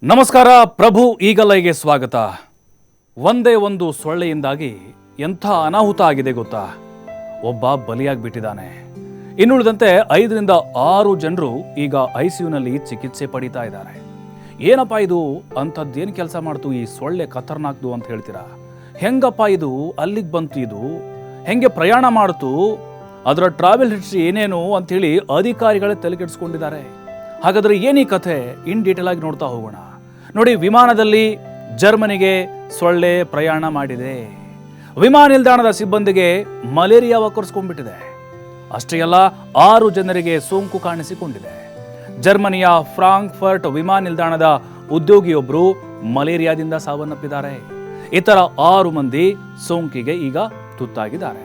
ನಮಸ್ಕಾರ. ಪ್ರಭು ಈಗಲೈಗೆ ಸ್ವಾಗತ. ಒಂದೇ ಒಂದು ಸೊಳ್ಳೆಯಿಂದಾಗಿ ಎಂಥ ಅನಾಹುತ ಆಗಿದೆ ಗೊತ್ತಾ? ಒಬ್ಬ ಬಲಿಯಾಗ್ಬಿಟ್ಟಿದ್ದಾನೆ. ಇನ್ನುಳಿದಂತೆ 5ರಿಂದ 6 ಜನರು ಈಗ ಐಸಿಯುನಲ್ಲಿ ಚಿಕಿತ್ಸೆ ಪಡೀತಾ ಇದ್ದಾರೆ. ಏನಪ್ಪ ಇದು, ಅಂಥದ್ದೇನು ಕೆಲಸ ಮಾಡ್ತು ಈ ಸೊಳ್ಳೆ, ಖತರ್ನಾಕ್ದು ಅಂತ ಹೇಳ್ತೀರಾ? ಹೆಂಗಪ್ಪ ಇದು ಅಲ್ಲಿಗೆ ಬಂತು, ಇದು ಹೆಂಗೆ ಪ್ರಯಾಣ ಮಾಡ್ತು, ಅದರ ಟ್ರಾವೆಲ್ ಹಿಸ್ಟ್ರಿ ಏನೇನು ಅಂಥೇಳಿ ಅಧಿಕಾರಿಗಳೇ ತಲೆಕೆಡಿಸ್ಕೊಂಡಿದ್ದಾರೆ. ಹಾಗಾದರೆ ಏನೀ ಕಥೆ, ಇನ್ ಡೀಟೇಲ್ ಆಗಿ ನೋಡ್ತಾ ಹೋಗೋಣ. ನೋಡಿ, ವಿಮಾನದಲ್ಲಿ ಜರ್ಮನಿಗೆ ಸೊಳ್ಳೆ ಪ್ರಯಾಣ ಮಾಡಿದೆ. ವಿಮಾನ ನಿಲ್ದಾಣದ ಸಿಬ್ಬಂದಿಗೆ ಮಲೇರಿಯಾ ವಕ್ಕರಿಸ್ಕೊಂಡ್ಬಿಟ್ಟಿದೆ. ಅಷ್ಟೇ ಅಲ್ಲ, 6 ಜನರಿಗೆ ಸೋಂಕು ಕಾಣಿಸಿಕೊಂಡಿದೆ. ಜರ್ಮನಿಯ ಫ್ರಾಂಕ್ಫರ್ಟ್ ವಿಮಾನ ನಿಲ್ದಾಣದ ಉದ್ಯೋಗಿಯೊಬ್ಬರು ಮಲೇರಿಯಾದಿಂದ ಸಾವನ್ನಪ್ಪಿದ್ದಾರೆ. ಇತರ 6 ಮಂದಿ ಸೋಂಕಿಗೆ ಈಗ ತುತ್ತಾಗಿದ್ದಾರೆ.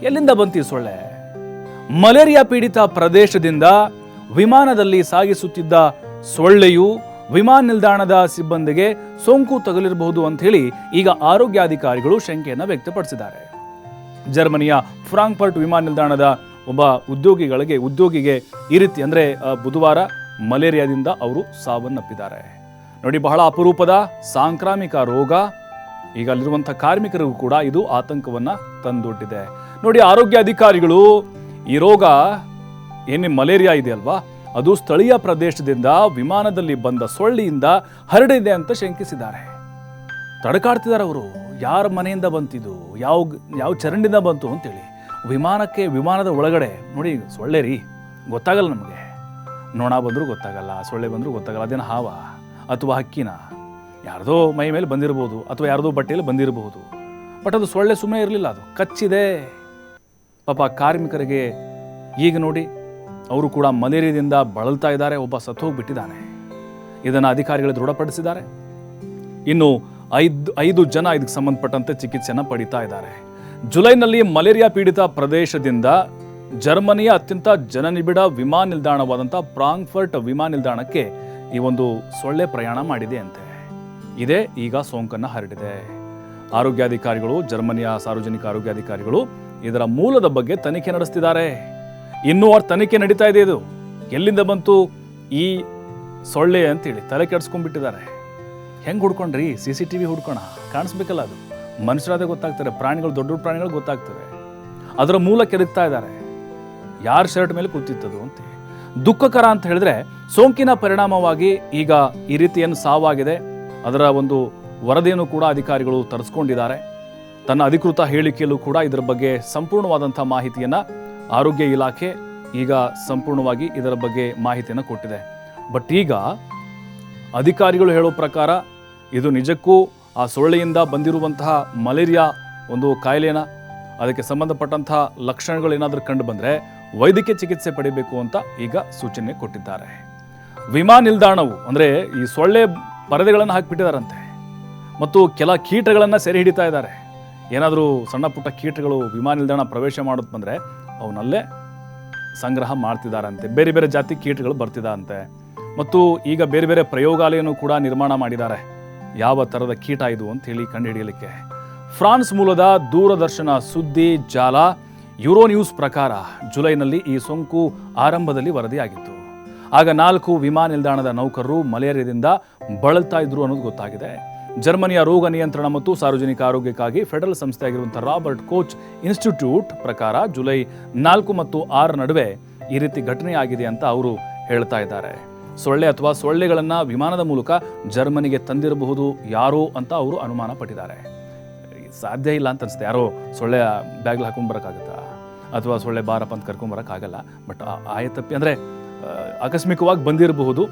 ಎಲ್ಲಿಂದ ಬಂತು ಸೊಳ್ಳೆ? ಮಲೇರಿಯಾ ಪೀಡಿತ ಪ್ರದೇಶದಿಂದ ವಿಮಾನದಲ್ಲಿ ಸಾಗಿಸುತ್ತಿದ್ದ ಸೊಳ್ಳೆಯು ವಿಮಾನ ನಿಲ್ದಾಣದ ಸಿಬ್ಬಂದಿಗೆ ಸೋಂಕು ತಗುಲಿರಬಹುದು ಅಂತ ಹೇಳಿ ಈಗ ಆರೋಗ್ಯಾಧಿಕಾರಿಗಳು ಶಂಕೆಯನ್ನು ವ್ಯಕ್ತಪಡಿಸಿದ್ದಾರೆ. ಜರ್ಮನಿಯ ಫ್ರಾಂಕ್ಫರ್ಟ್ ವಿಮಾನ ನಿಲ್ದಾಣದ ಒಬ್ಬ ಉದ್ಯೋಗಿಗೆ ಈ ರೀತಿ ಅಂದರೆ ಬುಧವಾರ ಮಲೇರಿಯಾದಿಂದ ಅವರು ಸಾವನ್ನಪ್ಪಿದ್ದಾರೆ. ನೋಡಿ, ಬಹಳ ಅಪರೂಪದ ಸಾಂಕ್ರಾಮಿಕ ರೋಗ. ಈಗ ಅಲ್ಲಿರುವಂಥ ಕಾರ್ಮಿಕರಿಗೂ ಕೂಡ ಇದು ಆತಂಕವನ್ನು ತಂದೊಡ್ಡಿದೆ. ನೋಡಿ, ಆರೋಗ್ಯ ಅಧಿಕಾರಿಗಳು ಈ ರೋಗ ಏನೇ ಮಲೇರಿಯಾ ಇದೆ ಅಲ್ವಾ, ಅದು ಸ್ಥಳೀಯ ಪ್ರದೇಶದಿಂದ ವಿಮಾನದಲ್ಲಿ ಬಂದ ಸೊಳ್ಳೆಯಿಂದ ಹರಡಿದೆ ಅಂತ ಶಂಕಿಸಿದ್ದಾರೆ. ತಡಕಾಡ್ತಿದ್ದಾರೆ ಅವರು. ಯಾರ ಮನೆಯಿಂದ ಬಂತಿದ್ದು, ಯಾವ ಚರಂಡಿಂದ ಬಂತು ಅಂತೇಳಿ. ವಿಮಾನದ ಒಳಗಡೆ ನೋಡಿ ಸೊಳ್ಳೆ ರೀ, ಗೊತ್ತಾಗಲ್ಲ ನಮಗೆ. ನೊಣ ಬಂದರೂ ಗೊತ್ತಾಗಲ್ಲ, ಸೊಳ್ಳೆ ಬಂದರೂ ಗೊತ್ತಾಗಲ್ಲ. ಅದೇನು ಹಾವ ಅಥವಾ ಹಕ್ಕಿನ, ಯಾರ್ದೋ ಮೈ ಮೇಲೆ ಬಂದಿರಬಹುದು ಅಥವಾ ಯಾರ್ದೋ ಬಟ್ಟೆಯಲ್ಲಿ ಬಂದಿರಬಹುದು. ಬಟ್ ಅದು ಸೊಳ್ಳೆ ಸುಮ್ಮನೆ ಇರಲಿಲ್ಲ, ಅದು ಕಚ್ಚಿದೆ. ಪಾಪ ಕಾರ್ಮಿಕರಿಗೆ ಈಗ ನೋಡಿ, ಅವರು ಕೂಡ ಮಲೇರಿಯಾದಿಂದ ಬಳಲ್ತಾ ಇದ್ದಾರೆ. ಒಬ್ಬ ಸತ್ತು ಹೋಗ್ಬಿಟ್ಟಿದ್ದಾನೆ. ಇದನ್ನು ಅಧಿಕಾರಿಗಳು ದೃಢಪಡಿಸಿದ್ದಾರೆ. ಇನ್ನು 5 ಜನ ಇದಕ್ಕೆ ಸಂಬಂಧಪಟ್ಟಂತೆ ಚಿಕಿತ್ಸೆಯನ್ನು ಪಡೀತಾ ಇದ್ದಾರೆ. ಜುಲೈನಲ್ಲಿ ಮಲೇರಿಯಾ ಪೀಡಿತ ಪ್ರದೇಶದಿಂದ ಜರ್ಮನಿಯ ಅತ್ಯಂತ ಜನನಿಬಿಡ ವಿಮಾನ ನಿಲ್ದಾಣವಾದಂಥ ಫ್ರಾಂಕ್ಫರ್ಟ್ ವಿಮಾನ ನಿಲ್ದಾಣಕ್ಕೆ ಈ ಒಂದು ಸೊಳ್ಳೆ ಪ್ರಯಾಣ ಮಾಡಿದೆ ಅಂತೆ. ಇದೇ ಈಗ ಸೋಂಕನ್ನು ಹರಡಿದೆ. ಆರೋಗ್ಯಾಧಿಕಾರಿಗಳು, ಜರ್ಮನಿಯ ಸಾರ್ವಜನಿಕ ಆರೋಗ್ಯಾಧಿಕಾರಿಗಳು ಇದರ ಮೂಲದ ಬಗ್ಗೆ ತನಿಖೆ ನಡೆಸ್ತಿದ್ದಾರೆ. ಇನ್ನೂ ಅವ್ರ ತನಿಖೆ ನಡೀತಾ ಇದೆ. ಇದು ಎಲ್ಲಿಂದ ಬಂತು ಈ ಸೊಳ್ಳೆ ಅಂತೇಳಿ ತಲೆ ಕೆಡಿಸ್ಕೊಂಡ್ಬಿಟ್ಟಿದ್ದಾರೆ. ಹೆಂಗೆ ಹುಡ್ಕೊಂಡ್ರಿ? CCTV ಹುಡ್ಕೋಣ, ಕಾಣಿಸ್ಬೇಕಲ್ಲ. ಅದು ಮನುಷ್ಯರಾದ ಗೊತ್ತಾಗ್ತಾರೆ, ಪ್ರಾಣಿಗಳು, ದೊಡ್ಡ ಪ್ರಾಣಿಗಳು ಗೊತ್ತಾಗ್ತವೆ. ಅದರ ಮೂಲ ಕೆದಕ್ತಾ ಇದ್ದಾರೆ. ಯಾರ ಶರ್ಟ್ ಮೇಲೆ ಕೂತಿತ್ತದು ಅಂತ. ದುಃಖಕರ ಅಂತ ಹೇಳಿದ್ರೆ, ಸೋಂಕಿನ ಪರಿಣಾಮವಾಗಿ ಈಗ ಈ ರೀತಿಯನ್ನು ಸಾವಾಗಿದೆ. ಅದರ ಒಂದು ವರದಿಯನ್ನು ಕೂಡ ಅಧಿಕಾರಿಗಳು ತರಿಸ್ಕೊಂಡಿದ್ದಾರೆ. ತನ್ನ ಅಧಿಕೃತ ಹೇಳಿಕೆಯಲ್ಲೂ ಕೂಡ ಇದರ ಬಗ್ಗೆ ಸಂಪೂರ್ಣವಾದಂಥ ಮಾಹಿತಿಯನ್ನು ಆರೋಗ್ಯ ಇಲಾಖೆ ಈಗ ಸಂಪೂರ್ಣವಾಗಿ ಇದರ ಬಗ್ಗೆ ಮಾಹಿತಿಯನ್ನು ಕೊಟ್ಟಿದೆ. ಬಟ್ ಈಗ ಅಧಿಕಾರಿಗಳು ಹೇಳೋ ಪ್ರಕಾರ ಇದು ನಿಜಕ್ಕೂ ಆ ಸೊಳ್ಳೆಯಿಂದ ಬಂದಿರುವಂತಹ ಮಲೇರಿಯಾ ಒಂದು ಕಾಯಿಲೆನ, ಅದಕ್ಕೆ ಸಂಬಂಧಪಟ್ಟಂತಹ ಲಕ್ಷಣಗಳು ಏನಾದರೂ ಕಂಡು ಬಂದರೆ ವೈದ್ಯಕೀಯ ಚಿಕಿತ್ಸೆ ಪಡಿಬೇಕು ಅಂತ ಈಗ ಸೂಚನೆ ಕೊಟ್ಟಿದ್ದಾರೆ. ವಿಮಾನ ನಿಲ್ದಾಣವು ಅಂದರೆ ಈ ಸೊಳ್ಳೆ ಪರದೆಗಳನ್ನು ಹಾಕಿಬಿಟ್ಟಿದ್ದಾರಂತೆ ಮತ್ತು ಕೆಲ ಕೀಟಗಳನ್ನು ಸೆರೆ ಹಿಡಿತಾ ಇದ್ದಾರೆ. ಏನಾದರೂ ಸಣ್ಣ ಪುಟ್ಟ ಕೀಟಗಳು ವಿಮಾನ ನಿಲ್ದಾಣ ಪ್ರವೇಶ ಮಾಡೋದು ಬಂದರೆ ಅವನಲ್ಲೇ ಸಂಗ್ರಹ ಮಾಡ್ತಿದ್ದಾರಂತೆ. ಬೇರೆ ಬೇರೆ ಜಾತಿ ಕೀಟಗಳು ಬರ್ತಿದ್ದಾರಂತೆ. ಮತ್ತು ಈಗ ಬೇರೆ ಬೇರೆ ಪ್ರಯೋಗಾಲಯನೂ ಕೂಡ ನಿರ್ಮಾಣ ಮಾಡಿದ್ದಾರೆ, ಯಾವ ಥರದ ಕೀಟ ಇದು ಅಂತ ಹೇಳಿ ಕಂಡುಹಿಡಿಯಲಿಕ್ಕೆ. ಫ್ರಾನ್ಸ್ ಮೂಲದ ದೂರದರ್ಶನ ಸುದ್ದಿ ಜಾಲ ಯೂರೋನ್ಯೂಸ್ ಪ್ರಕಾರ ಜುಲೈನಲ್ಲಿ ಈ ಸೋಂಕು ಆರಂಭದಲ್ಲಿ ವರದಿಯಾಗಿತ್ತು. ಆಗ 4 ವಿಮಾನ ನಿಲ್ದಾಣದ ನೌಕರರು ಮಲೇರಿಯಾದಿಂದ ಬಳಲ್ತಾ ಇದ್ರು ಅನ್ನೋದು ಗೊತ್ತಾಗಿದೆ. ಜರ್ಮನಿಯ ರೋಗ ನಿಯಂತ್ರಣ ಮತ್ತು ಸಾರ್ವಜನಿಕ ಆರೋಗ್ಯಕ್ಕಾಗಿ ಫೆಡರಲ್ ಸಂಸ್ಥೆಯಾಗಿರುವಂಥ ರಾಬರ್ಟ್ ಕೋಚ್ ಇನ್ಸ್ಟಿಟ್ಯೂಟ್ ಪ್ರಕಾರ ಜುಲೈ 4 ಮತ್ತು 6 ನಡುವೆ ಈ ರೀತಿ ಘಟನೆ ಆಗಿದೆ ಅಂತ ಅವರು ಹೇಳ್ತಾ ಇದ್ದಾರೆ. ಸೊಳ್ಳೆ ಅಥವಾ ಸೊಳ್ಳೆಗಳನ್ನು ವಿಮಾನದ ಮೂಲಕ ಜರ್ಮನಿಗೆ ತಂದಿರಬಹುದು ಯಾರೋ ಅಂತ ಅವರು ಅನುಮಾನ ಪಟ್ಟಿದ್ದಾರೆ. ಸಾಧ್ಯ ಇಲ್ಲ ಅಂತ ಅನಿಸುತ್ತೆ. ಯಾರೋ ಸೊಳ್ಳೆ ಬ್ಯಾಗ್ಲಿ ಹಾಕೊಂಡು ಬರೋಕ್ಕಾಗುತ್ತಾ, ಅಥವಾ ಸೊಳ್ಳೆ ಬಾರಪ್ಪ ಅಂತ ಕರ್ಕೊಂಬರೋಕ್ಕಾಗಲ್ಲ. ಬಟ್ ಆಯತಪ್ಪಿ ಅಂದರೆ ಆಕಸ್ಮಿಕವಾಗಿ ಬಂದಿರಬಹುದು,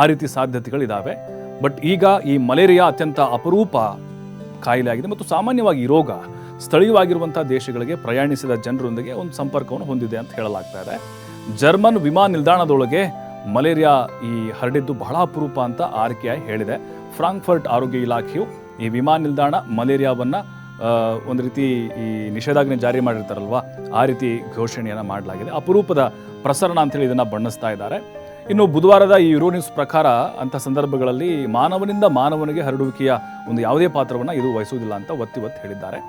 ಆ ರೀತಿ ಸಾಧ್ಯತೆಗಳಿದ್ದಾವೆ. ಬಟ್ ಈಗ ಈ ಮಲೇರಿಯಾ ಅತ್ಯಂತ ಅಪರೂಪ ಕಾಯಿಲೆ ಆಗಿದೆ ಮತ್ತು ಸಾಮಾನ್ಯವಾಗಿ ಈ ರೋಗ ಸ್ಥಳೀಯವಾಗಿರುವಂಥ ದೇಶಗಳಿಗೆ ಪ್ರಯಾಣಿಸಿದ ಜನರೊಂದಿಗೆ ಒಂದು ಸಂಪರ್ಕವನ್ನು ಹೊಂದಿದೆ ಅಂತ ಹೇಳಲಾಗ್ತಾ ಇದೆ. ಜರ್ಮನ್ ವಿಮಾನ ನಿಲ್ದಾಣದೊಳಗೆ ಮಲೇರಿಯಾ ಈ ಹರಡಿದ್ದು ಬಹಳ ಅಪರೂಪ ಅಂತ RKI ಹೇಳಿದೆ. ಫ್ರಾಂಕ್ಫರ್ಟ್ ಆರೋಗ್ಯ ಇಲಾಖೆಯು ಈ ವಿಮಾನ ನಿಲ್ದಾಣ ಮಲೇರಿಯಾವನ್ನು ಒಂದು ರೀತಿ ಈ ನಿಷೇಧಾಜ್ಞೆ ಜಾರಿ ಮಾಡಿರ್ತಾರಲ್ವ, ಆ ರೀತಿ ಘೋಷಣೆಯನ್ನು ಮಾಡಲಾಗಿದೆ. ಅಪರೂಪದ ಪ್ರಸರಣ ಅಂತೇಳಿ ಇದನ್ನು ಬಣ್ಣಿಸ್ತಾ ಇದ್ದಾರೆ. ಇನ್ನು ಬುಧವಾರದ ಈ ಯೂರೋನ್ಯೂಸ್ ಪ್ರಕಾರ ಅಂಥ ಸಂದರ್ಭಗಳಲ್ಲಿ ಮಾನವನಿಂದ ಮಾನವನಿಗೆ ಹರಡುವಿಕೆಯ ಒಂದು ಯಾವುದೇ ಪಾತ್ರವನ್ನು ಇದು ವಹಿಸುವುದಿಲ್ಲ ಅಂತ ಒತ್ತಿ ಹೇಳಿದ್ದಾರೆ.